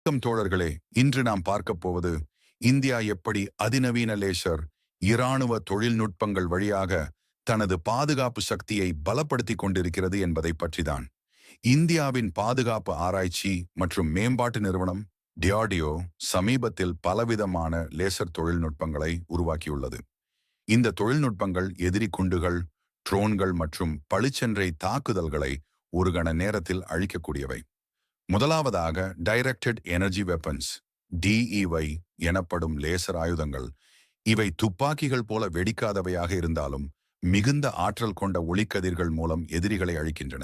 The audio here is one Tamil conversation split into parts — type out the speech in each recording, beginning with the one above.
தோழர்களே, இன்று நாம் பார்க்கப் போவது இந்தியா எப்படி அதிநவீன லேசர் இராணுவ தொழில்நுட்பங்கள் வழியாக தனது பாதுகாப்பு சக்தியை பலப்படுத்திக் கொண்டிருக்கிறது என்பதை பற்றிதான். இந்தியாவின் பாதுகாப்பு ஆராய்ச்சி மற்றும் மேம்பாட்டு நிறுவனம் டிஆர்டிஓ சமீபத்தில் பலவிதமான லேசர் தொழில்நுட்பங்களை உருவாக்கியுள்ளது. இந்த தொழில்நுட்பங்கள் எதிரி குண்டுகள், ட்ரோன்கள் மற்றும் பளிச்சென்றை தாக்குதல்களை ஒரு கண நேரத்தில் அழிக்கக்கூடியவை. முதலாவதாக டைரக்டட் எனர்ஜி வெப்பன்ஸ் டிஇஒய் எனப்படும் லேசர் ஆயுதங்கள். இவை துப்பாக்கிகள் போல வெடிக்காதவையாக இருந்தாலும் மிகுந்த ஆற்றல் கொண்ட ஒளிக்கதிர்கள் மூலம் எதிரிகளை அழிக்கின்றன.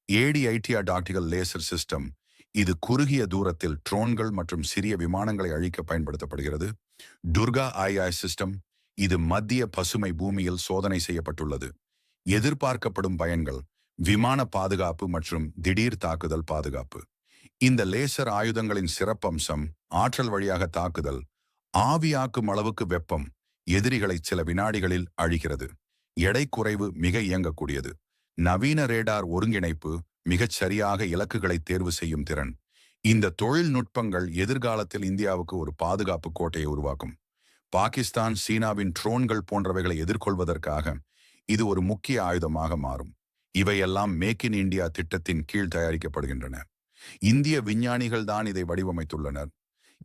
ஏடிஐடிஆர் லேசர் சிஸ்டம் இது குறுகிய தூரத்தில் ட்ரோன்கள் மற்றும் சிறிய விமானங்களை அழிக்க பயன்படுத்தப்படுகிறது. துர்கா ஐஐ சிஸ்டம் இது மத்திய பசுமை பூமியில் சோதனை செய்யப்பட்டுள்ளது. எதிர்பார்க்கப்படும் பயன்கள் விமான பாதுகாப்பு மற்றும் திடீர் தாக்குதல் பாதுகாப்பு. இந்த லேசர் ஆயுதங்களின் சிறப்பம்சம் ஆற்றல் வழியாக தாக்குதல், ஆவியாக்கும் அளவுக்கு வெப்பம் எதிரிகளை சில வினாடிகளில் அழிக்கிறது. எடை குறைவு, மிக இயங்கக்கூடியது. நவீன ரேடார் ஒருங்கிணைப்பு, மிகச் சரியாக இலக்குகளை தேர்வு செய்யும் திறன். இந்த தொழில்நுட்பங்கள் எதிர்காலத்தில் இந்தியாவுக்கு ஒரு பாதுகாப்பு கோட்டையை உருவாக்கும். பாகிஸ்தான், சீனாவின் ட்ரோன்கள் போன்றவைகளை எதிர்கொள்வதற்காக இது ஒரு முக்கிய ஆயுதமாக மாறும். இவையெல்லாம் மேக் இன் இந்தியா திட்டத்தின் கீழ் தயாரிக்கப்படுகின்றன. இந்திய விஞ்ஞானிகள் தான் இதை வடிவமைத்துள்ளனர்.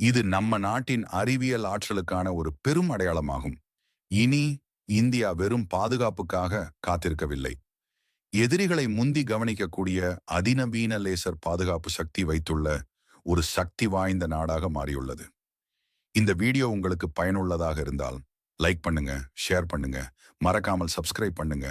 இது நம்ம நாட்டின் அறிவியல் ஆற்றலுக்கான ஒரு பெரும் அடையாளமாகும். இனி இந்தியா வெறும் பாதுகாப்புக்காக காத்திருக்கவில்லை. எதிரிகளை முந்தி கவனிக்கக்கூடிய அதிநவீன லேசர் பாதுகாப்பு சக்தி வைத்துள்ள ஒரு சக்தி வாய்ந்த நாடாக மாறியுள்ளது. இந்த வீடியோ உங்களுக்கு பயனுள்ளதாக இருந்தால் லைக் பண்ணுங்க, ஷேர் பண்ணுங்க, மறக்காமல் சப்ஸ்கிரைப் பண்ணுங்க.